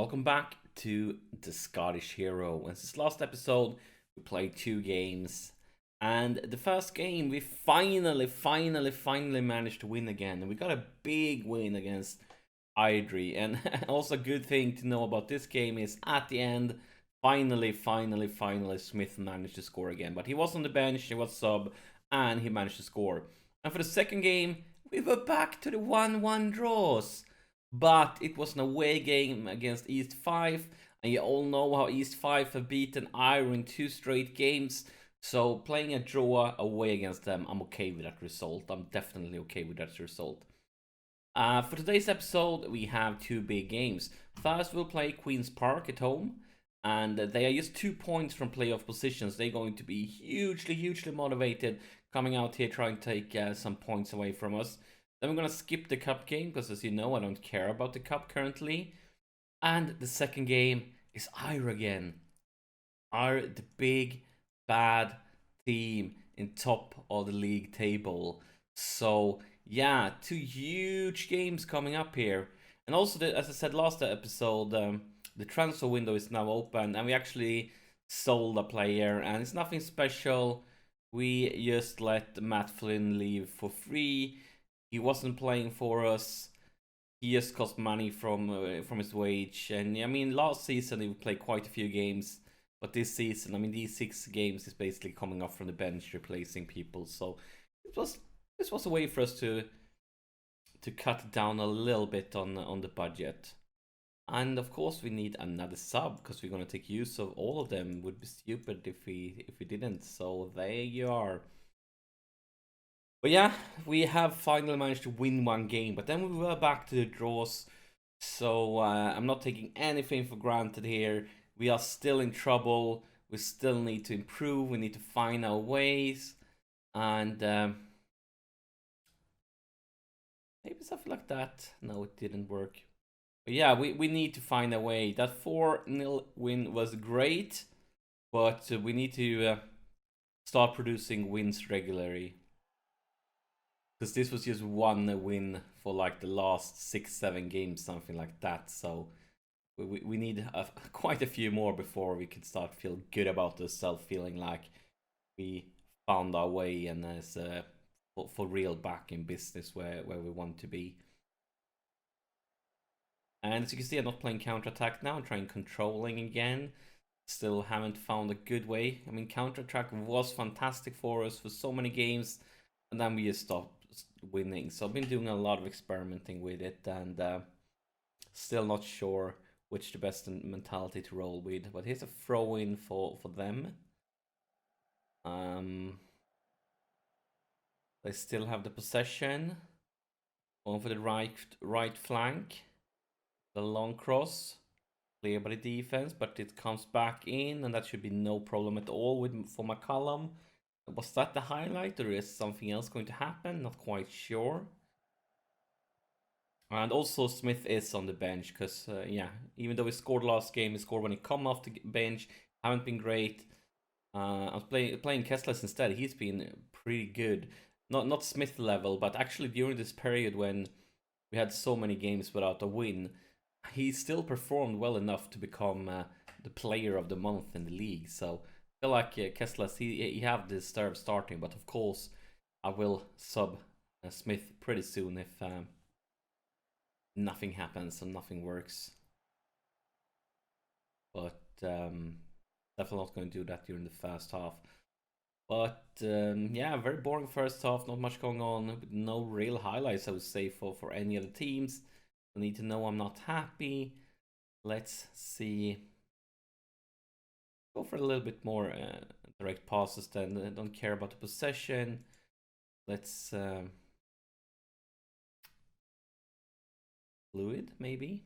welcome back to the Scottish Hero. In this last episode, we played two games, and the first game we finally managed to win again, and we got a big win against Idri. And also a good thing to know about this game is at the end, finally, Smith managed to score again. But he was on the bench, he was sub, and he managed to score. And for the second game, we were back to the 1-1 draws. But it was an away game against East 5, and you all know how East 5 have beaten Iro in 2 straight games. So playing a draw away against them, I'm okay with that result. I'm definitely okay with that result. For today's episode, we have two big games. First, we'll play Queen's Park at home, and they are just 2 points from playoff positions. They're going to be hugely motivated coming out here trying to take some points away from us. Then we're going to skip the cup game, because as you know, I don't care about the cup currently. And the second game is Ire again. Ire, the big, bad team in top of the league table. So, yeah, 2 huge games coming up here. And also, as I said last episode, the transfer window is now open, and we actually sold a player, and it's nothing special. We just let Matt Flynn leave for free. He wasn't playing for us. He just cost money from his wage. And I mean, last season he played quite a few games, but this season, I mean, these 6 games is basically coming off from the bench, replacing people. So this was a way for us to cut down a little bit on the budget. And of course, we need another sub, because we're gonna take use of all of them. It would be stupid if we didn't. So there you are. But yeah, we have finally managed to win 1 game, but then we were back to the draws. So I'm not taking anything for granted here. We are still in trouble. We still need to improve. We need to find our ways. And maybe something like that. No, it didn't work. But yeah, we need to find a way. That 4-0 win was great, but we need to start producing wins regularly. Because this was just 1 win for like the last 6-7 games, something like that. So we need quite a few more before we can start feel good about ourselves, feeling like we found our way and as for real back in business where we want to be. And as you can see, I'm not playing counter-attack now. I'm trying controlling again. Still haven't found a good way. I mean, counter-attack was fantastic for us for so many games, and then we just stopped winning. So I've been doing a lot of experimenting with it, and still not sure which the best mentality to roll with. But here's a throw-in for them. They still have the possession. Going for the right flank. The long cross. Clear by the defense, but it comes back in, and that should be no problem at all for McCollum. Was that the highlight, or is something else going to happen? Not quite sure. And also Smith is on the bench, because yeah, even though he scored last game, he scored when he come off the bench. Haven't been great. I was playing Kessler instead. He's been pretty good. Not Smith level, but actually during this period when we had so many games without a win, he still performed well enough to become the player of the month in the league. So I feel like Kessler, he have this starting, but of course I will sub Smith pretty soon if nothing happens and nothing works. But definitely not going to do that during the first half. But yeah, very boring first half. Not much going on. No real highlights, I would say, for any other teams. I need to know I'm not happy. Let's see. Go for a little bit more direct passes then. I don't care about the possession. Let's fluid maybe.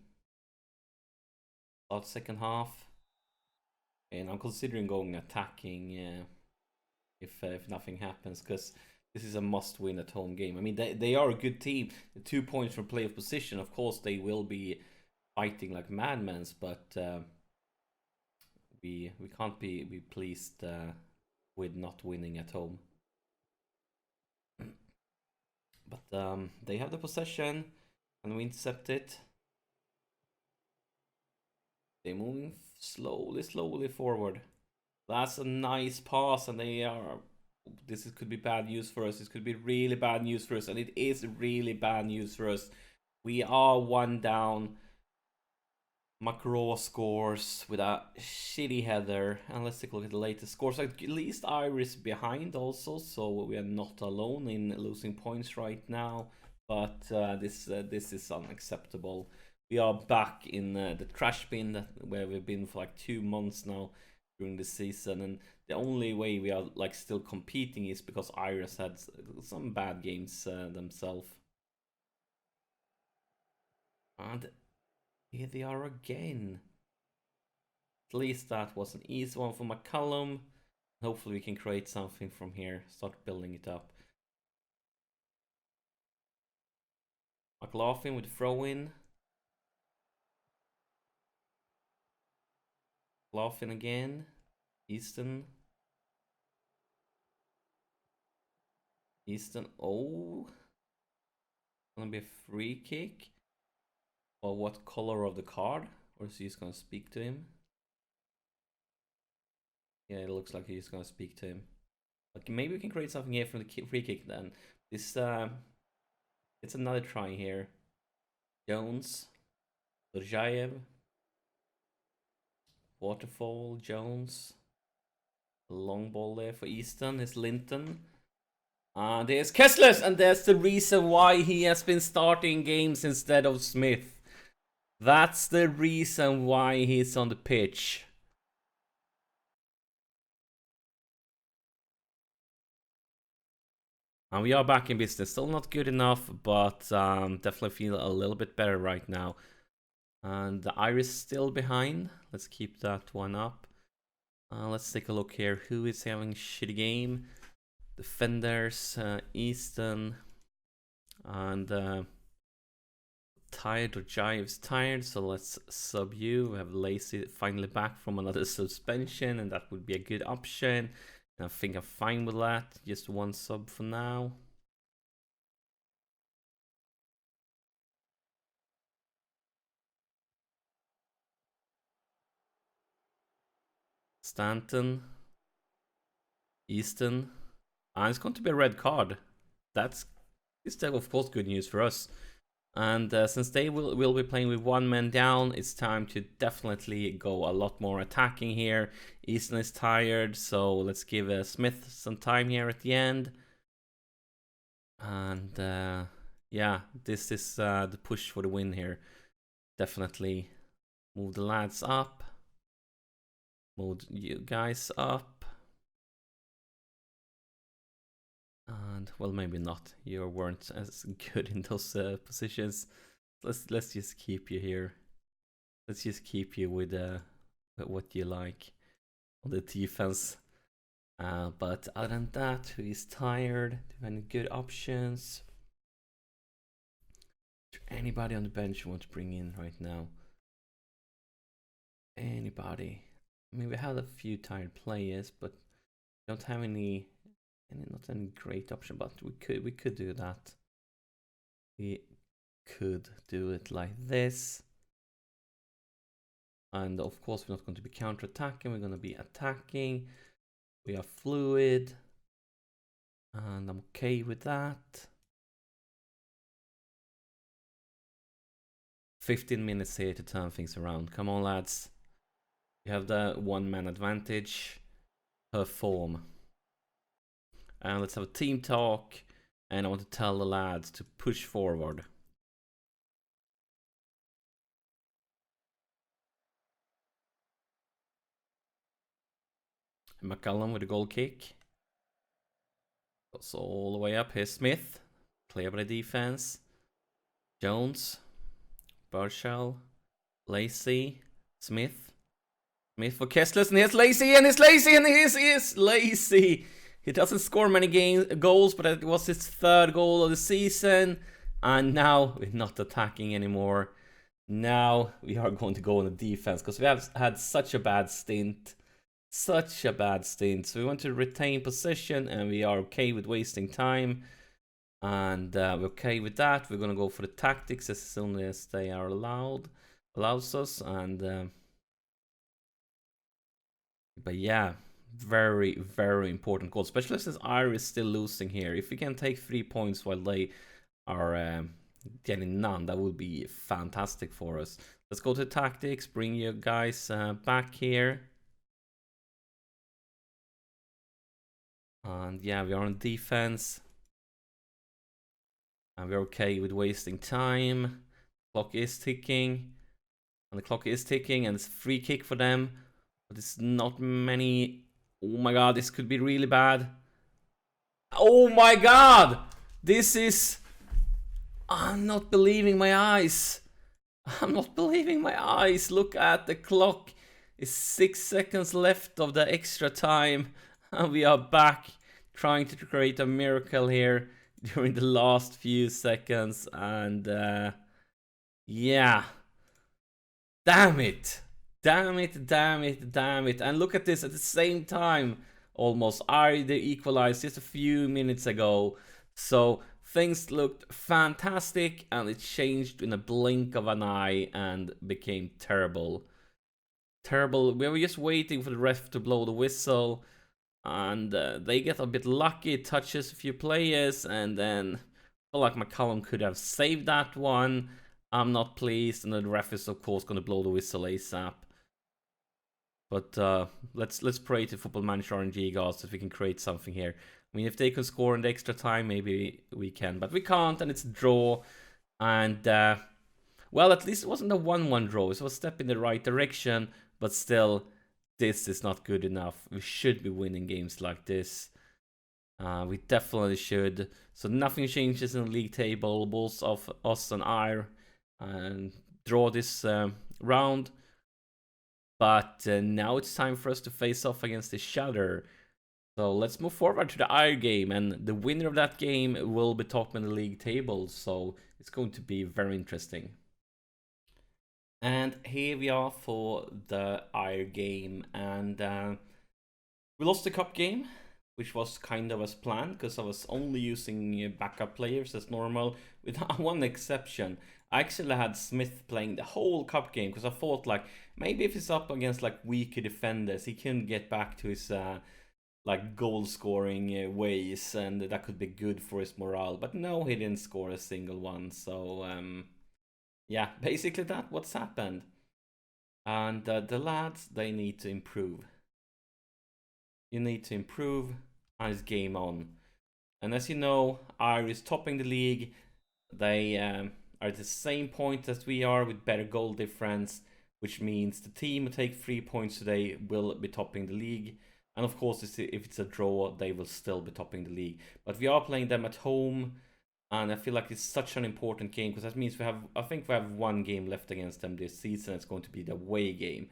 About second half. And I'm considering going attacking if nothing happens, because this is a must-win at home game. I mean, they are a good team. The 2 points from play of position, of course, they will be fighting like madmen, but we can't be pleased with not winning at home. But they have the possession, and we intercept it. They're moving slowly forward. That's a nice pass, and they are. Could be bad news for us. This could be really bad news for us, and it is really bad news for us. We are one down. Macro scores with a shitty header, and let's take a look at the latest scores. At least Iris behind also, so we are not alone in losing points right now. But this is unacceptable. We are back in the trash bin where we've been for like 2 months now during the season, and the only way we are like still competing is because Iris had some bad games themselves. And here they are again. At least that was an easy one for McCallum. Hopefully we can create something from here. Start building it up. McLaughlin with throw-in. McLaughlin again. Easton. Oh. Gonna be a free kick. Or what color of the card? Or is he just gonna speak to him? Yeah, it looks like he's gonna speak to him. Okay, maybe we can create something here from the free kick then. This it's another try here. Jones, Dorjaev, Waterfall, Jones. Long ball there for Easton is Linton. There's Kessler, and that's the reason why he has been starting games instead of Smith. That's the reason why he's on the pitch. And we are back in business. Still not good enough, but definitely feel a little bit better right now. And the Iris still behind. Let's keep that one up. Let's take a look here. Who is having a shitty game? Defenders, Easton, and tired or Jive's tired, so let's sub you. We have Lacey finally back from another suspension, and that would be a good option. And I think I'm fine with that. Just one sub for now. Stanton, Easton, and it's going to be a red card. That's of course good news for us. And since they will be playing with 1 man down, it's time to definitely go a lot more attacking here. Easton is tired, so let's give Smith some time here at the end. And yeah, this is the push for the win here. Definitely move the lads up. Move you guys up. And well, maybe not. You weren't as good in those positions. Let's just keep you here. Let's just keep you with what you like on the defense. But other than that, who is tired? Do you have any good options? Is there anybody on the bench you want to bring in right now? Anybody? I mean, we have a few tired players, but we don't have any not any great option. But we could do that. We could do it like this. And of course, we're not going to be counter-attacking. We're going to be attacking. We are fluid. And I'm okay with that. 15 minutes here to turn things around. Come on, lads. You have the 1-man advantage. Perform. And let's have a team talk. And I want to tell the lads to push forward. McCallum with a goal kick. Goes all the way up. Here's Smith. Clear by the defense. Jones. Burchell. Lacey. Smith. Smith for Kessler. And here's Lacey. And it's Lacey. And here's Lacey. He doesn't score many goals, but it was his 3rd goal of the season. And now we're not attacking anymore. Now we are going to go on the defense because we have had such a bad stint. So we want to retain possession, and we are okay with wasting time. And we're okay with that. We're going to go for the tactics as soon as they are allows us. And But yeah, very, very important goal, especially since Irish is still losing here. If we can take 3 points while they are getting none, that would be fantastic for us. Let's go to tactics, bring you guys back here. And yeah, we are on defense. And we're okay with wasting time. Clock is ticking. And the clock is ticking, and it's a free kick for them. But it's not many. Oh my god, this could be really bad. Oh my god! This is... I'm not believing my eyes. I'm not believing my eyes. Look at the clock. It's 6 seconds left of the extra time. And we are back trying to create a miracle here during the last few seconds. And yeah. Damn it. Damn it, damn it, damn it. And look at this, at the same time, almost, I equalized just a few minutes ago. So things looked fantastic, and it changed in a blink of an eye and became terrible. Terrible. We were just waiting for the ref to blow the whistle, and they get a bit lucky, touches a few players, and then I feel like McCallum could have saved that one. I'm not pleased, and the ref is of course going to blow the whistle ASAP. But let's pray to Football Manager RNG gods that we can create something here. I mean, if they can score in the extra time, maybe we can, but we can't, and it's a draw. And well, at least it wasn't a 1-1 draw. It was a step in the right direction, but still, this is not good enough. We should be winning games like this. We definitely should. So nothing changes in the league table. Both of us and Ire and draw this round. But now it's time for us to face off against each other. So let's move forward to the Ire game, and the winner of that game will be top in the league table. So it's going to be very interesting. And here we are for the Ire game, and we lost the cup game, which was kind of as planned because I was only using backup players as normal, with one exception. I actually had Smith playing the whole cup game because I thought like maybe if he's up against like weaker defenders, he can get back to his like goal scoring ways, and that could be good for his morale. But no, he didn't score a single one. So yeah, basically that's what's happened. And the lads, they need to improve. You need to improve, and it's game on. And as you know, Irish is topping the league. They are at the same point as we are with better goal difference, which means the team who take 3 points today will be topping the league. And of course, if it's a draw, they will still be topping the league. But we are playing them at home, and I feel like it's such an important game because that means I think we have one game left against them this season. It's going to be the away game,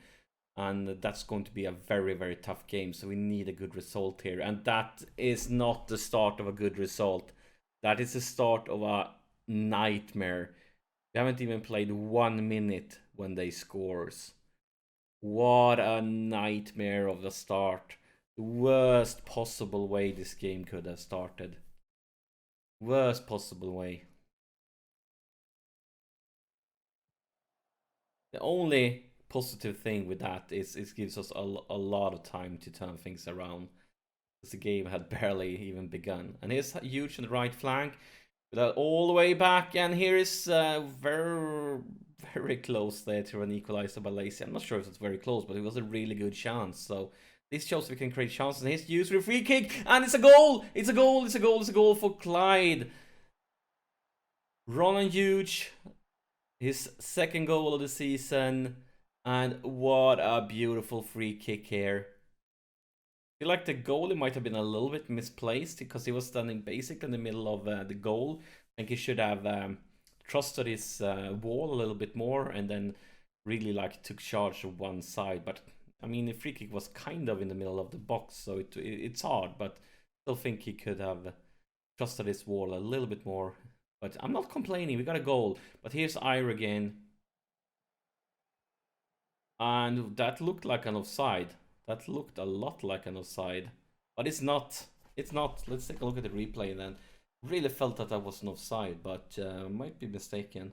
and that's going to be a very, very tough game. So we need a good result here, and that is not the start of a good result. That is the start of a nightmare. We haven't even played 1 minute when they scores. What a nightmare of the start. The worst possible way this game could have started. Worst possible way. The only positive thing with that is it gives us a lot of time to turn things around, because the game had barely even begun. And here's huge on the right flank, without all the way back, and here is very, very close there to an equalizer by Lacey. I'm not sure if it's very close, but it was a really good chance. So this shows we can create chances. And here's used for a free kick, and it's a goal! It's a goal, it's a goal, it's a goal for Clyde. Ronan Huge, his second goal of the season, and what a beautiful free kick here. I feel like the goalie might have been a little bit misplaced because he was standing basically in the middle of the goal. I think he should have trusted his wall a little bit more and then really like took charge of one side. But I mean, the free kick was kind of in the middle of the box, so it's hard. But I still think he could have trusted his wall a little bit more. But I'm not complaining. We got a goal. But here's Ire again. And that looked like an offside. That looked a lot like an offside. But it's not. It's not. Let's take a look at the replay then. Really felt that was an offside, but might be mistaken.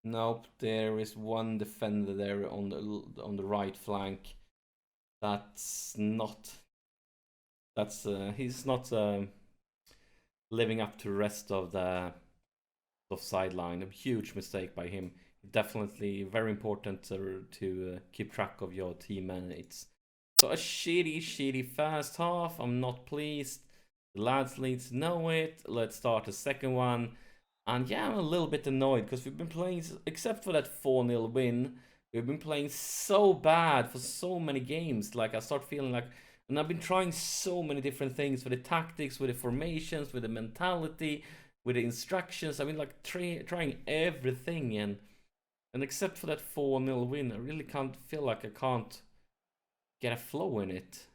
Nope, there is one defender there on the right flank. That's not. That's he's not living up to the rest of the sideline. A huge mistake by him. Definitely very important to keep track of your teammates. So a shitty first half. I'm not pleased. The lads need to know it. Let's start the second one. And yeah, I'm a little bit annoyed because we've been playing, except for that 4-0 win, we've been playing so bad for so many games. Like I start feeling like, and I've been trying so many different things with the tactics, with the formations, with the mentality, with the instructions. I mean, like trying everything, and except for that 4-0 win, I really can't feel like I can't get a flow in it.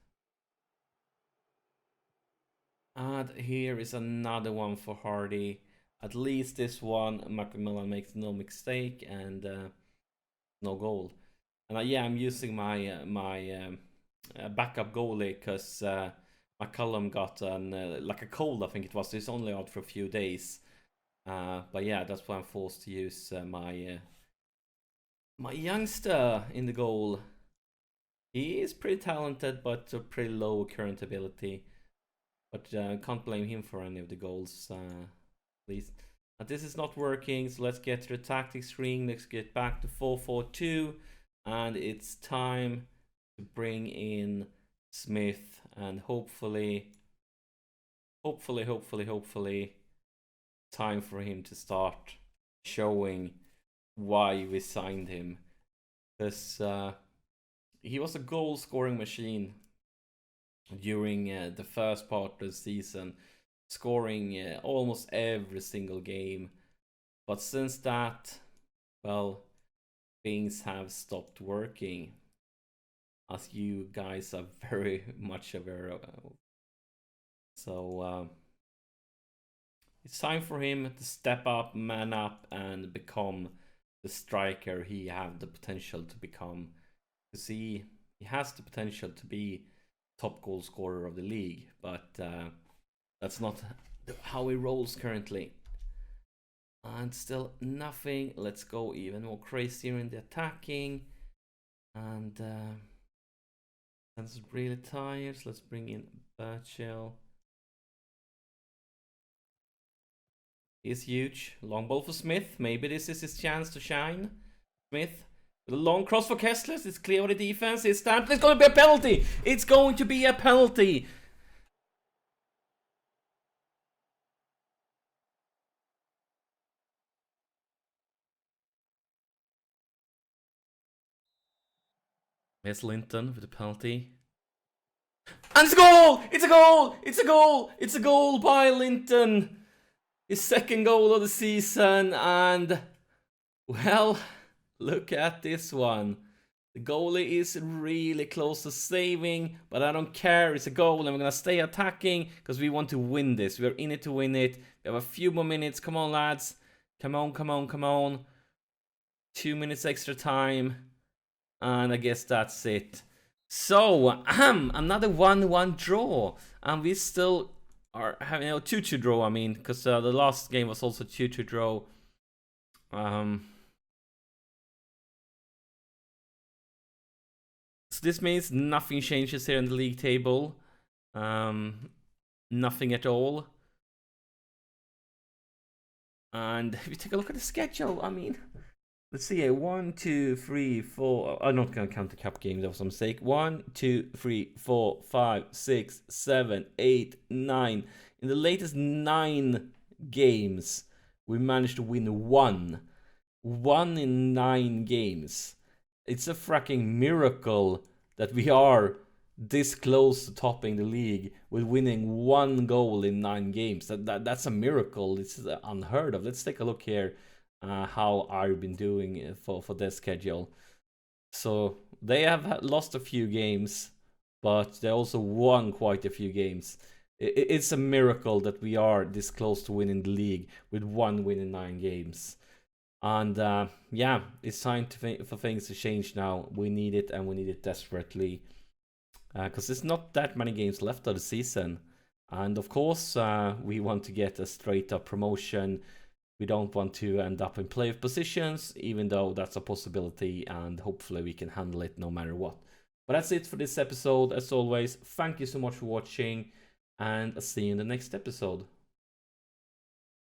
And here is another one for Hardy. At least this one, Macmillan makes no mistake and no goal. And yeah, I'm using my backup goalie because McCullum got like a cold, I think it was. He's only out for a few days. But yeah, that's why I'm forced to use my youngster in the goal. He is pretty talented, but pretty low current ability. But can't blame him for any of the goals, at least. But this is not working, so let's get to the tactics screen. Let's get back to 4-4-2. And it's time to bring in Smith. And hopefully, time for him to start showing why we signed him. Because he was a goal-scoring machine during the first part of the season, scoring almost every single game. But since that, well, things have stopped working, as you guys are very much aware of. So it's time for him to step up, man up, and become the striker he has the potential to become. Because he has the potential to be top goal scorer of the league, but that's not how he rolls currently. And still nothing. Let's go even more crazier in the attacking. And that's really tired. So let's bring in Birchall. He's huge. Long ball for Smith. Maybe this is his chance to shine. Smith. The long cross for Kessler. It's clear with the defense. It's stamped. It's going to be a penalty. It's going to be a penalty. Here's Linton with the penalty. And it's a goal! It's a goal! It's a goal! It's a goal by Linton. His second goal of the season. And, well, look at this one. The goalie is really close to saving, but I don't care. It's a goal, and we're going to stay attacking because we want to win this. We're in it to win it. We have a few more minutes. Come on, lads. Come on. 2 minutes extra time. And I guess that's it. So, another 1-1 draw. And we still are having a 2-2 draw, I mean, because the last game was also 2-2 draw. So this means nothing changes here in the league table. Nothing at all. And if you take a look at the schedule, I mean, let's see here. 1, 2, 3, 4. I'm not going to count the cup games, that was a mistake. 1, 2, 3, 4, 5, 6, 7, 8, 9. In the latest 9 games, we managed to win 1. 1 in 9 games. It's a fracking miracle that we are this close to topping the league with winning 1 goal in 9 games. That's a miracle. It's unheard of. Let's take a look here. How I've been doing for their schedule. So they have lost a few games, but they also won quite a few games. It's a miracle that we are this close to winning the league with 1 win in 9 games. And yeah, it's time for things to change now. We need it, and we need it desperately. Because there's not that many games left of the season. And of course, we want to get a straight up promotion. We don't want to end up in playoff positions, even though that's a possibility, and hopefully we can handle it no matter what. But that's it for this episode. As always, thank you so much for watching, and I'll see you in the next episode.